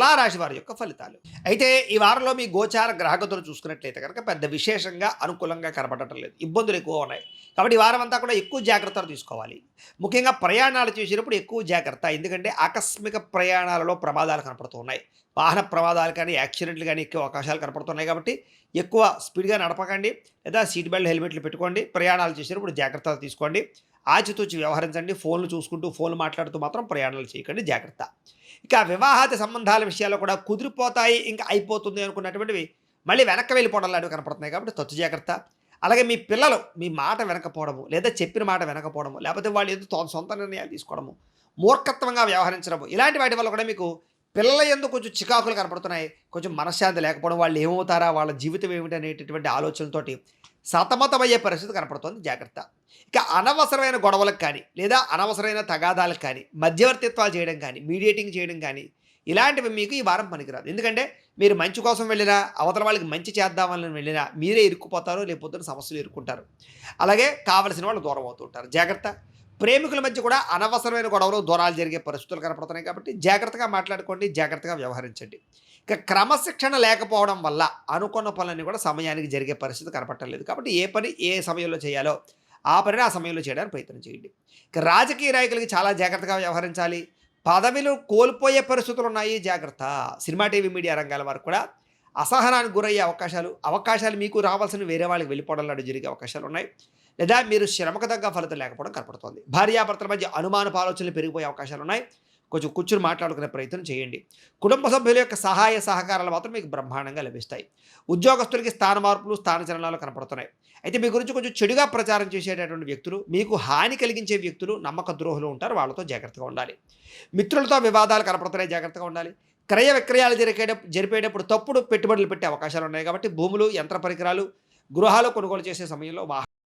తులారాశి వారి యొక్క ఫలితాలు. అయితే ఈ వారంలో మీ గోచార గ్రహగతులు చూసుకున్నట్లయితే కనుక పెద్ద విశేషంగా అనుకూలంగా కనపడటం లేదు. ఇబ్బందులు ఎక్కువ ఉన్నాయి. కాబట్టి ఈ వారం అంతా కూడా ఎక్కువ జాగ్రత్తలు తీసుకోవాలి. ముఖ్యంగా ప్రయాణాలు చేసేటప్పుడు ఎక్కువ జాగ్రత్త. ఎందుకంటే ఆకస్మిక ప్రయాణాలలో ప్రమాదాలు కనపడుతూ ఉన్నాయి. వాహన ప్రమాదాలు కానీ, యాక్సిడెంట్లు కానీ ఎక్కువ అవకాశాలు కనపడుతున్నాయి కాబట్టి ఎక్కువ స్పీడ్‌గా నడపకండి. లేదా సీట్ బెల్ట్, హెల్మెట్లు పెట్టుకోండి. ప్రయాణాలు చేసేటప్పుడు జాగ్రత్తలు తీసుకోండి. ఆచితూచి వ్యవహరించండి. ఫోన్‌లు చూసుకుంటూ, ఫోన్‌లు మాట్లాడుతూ మాత్రం ప్రయాణాలు చేయకండి. జాగ్రత్త. ఇక వివాహాది సంబంధాల విషయాల్లో కూడా కుదిరిపోతాయి, ఇంకా అయిపోతుంది అనుకున్నటువంటివి మళ్ళీ వెనక్కి వెళ్ళిపోవడం లాంటివి కనపడుతున్నాయి కాబట్టి తత్తు జాగ్రత్త. అలాగే మీ పిల్లలు మీ మాట వినకపోవడము, లేదా చెప్పిన మాట వినకపోవడము, లేకపోతే వాళ్ళు ఏదో సొంత నిర్ణయాలు తీసుకోవడము, మూర్ఖత్వంగా వ్యవహరించడము, ఇలాంటి వాటి వల్ల కూడా మీకు పిల్లల యందు కొంచెం చికాకులు కనపడుతున్నాయి. కొంచెం మనశ్శాంతి లేకపోవడం, వాళ్ళు ఏమవుతారా, వాళ్ళ జీవితం ఏమిటి అనేటటువంటి ఆలోచనలతోటి సతమతమయ్యే పరిస్థితి కనపడుతోంది. జాగ్రత్త. ఇక అనవసరమైన గొడవలకు కానీ, లేదా అనవసరమైన తగాదాలకు కానీ, మధ్యవర్తిత్వాలు చేయడం కానీ, మీడియేటింగ్ చేయడం కానీ, ఇలాంటివి మీకు ఈ వారం పనికిరాదు. ఎందుకంటే మీరు మంచి కోసం వెళ్ళినా, అవతల వాళ్ళకి మంచి చేద్దామని వెళ్ళినా మీరే ఇరుక్కుపోతారు, లేకపోతే సమస్యలు ఇరుక్కుంటారు. అలాగే కావలసిన వాళ్ళు దూరం అవుతూ ఉంటారు. జాగ్రత్త. ప్రేమికుల మధ్య కూడా అనవసరమైన గొడవలు, దూరాలు జరిగే పరిస్థితులు కనపడుతున్నాయి కాబట్టి జాగ్రత్తగా మాట్లాడుకోండి, జాగ్రత్తగా వ్యవహరించండి. ఇక క్రమశిక్షణ లేకపోవడం వల్ల అనుకున్న పనులన్నీ కూడా సమయానికి జరిగే పరిస్థితి కనపడలేదు. కాబట్టి ఏ పని ఏ సమయంలో చేయాలో ఆ పనిని ఆ సమయంలో చేయడానికి ప్రయత్నం చేయండి. ఇక రాజకీయ నాయకులకి చాలా జాగ్రత్తగా వ్యవహరించాలి. పదవిలు కోల్పోయే పరిస్థితులు ఉన్నాయి. జాగ్రత్త. సినిమా, టీవీ, మీడియా రంగాల వారు కూడా అసహనానికి గురయ్యే అవకాశాలు మీకు రావాల్సిన వేరే వాళ్ళకి వెళ్ళిపోవడం లాంటి జరిగే అవకాశాలు ఉన్నాయి. లేదా మీరు శ్రమకు తగ్గ ఫలితం లేకపోవడం కనపడుతోంది. భార్యాభర్తల మధ్య అనుమానపు ఆలోచనలు పెరిగిపోయే అవకాశాలు ఉన్నాయి. కొంచెం కూర్చుని మాట్లాడుకునే ప్రయత్నం చేయండి. కుటుంబ సభ్యుల యొక్క సహాయ సహకారాలు మాత్రం మీకు బ్రహ్మాండంగా లభిస్తాయి. ఉద్యోగస్తులకి స్థాన మార్పులు, స్థానచలనాలు కనపడుతున్నాయి. అయితే మీ గురించి కొంచెం చెడుగా ప్రచారం చేసేటటువంటి వ్యక్తులు, మీకు హాని కలిగించే వ్యక్తులు, నమ్మక ద్రోహులు ఉంటారు. వాళ్ళతో జాగ్రత్తగా ఉండాలి. మిత్రులతో వివాదాలు కనపడుతున్నాయి. జాగ్రత్తగా ఉండాలి. క్రయ విక్రయాలు జరిపేటప్పుడు తప్పుడు పెట్టుబడులు పెట్టే అవకాశాలు ఉన్నాయి కాబట్టి భూములు, యంత్ర పరికరాలు, గృహాలు కొనుగోలు చేసే సమయంలో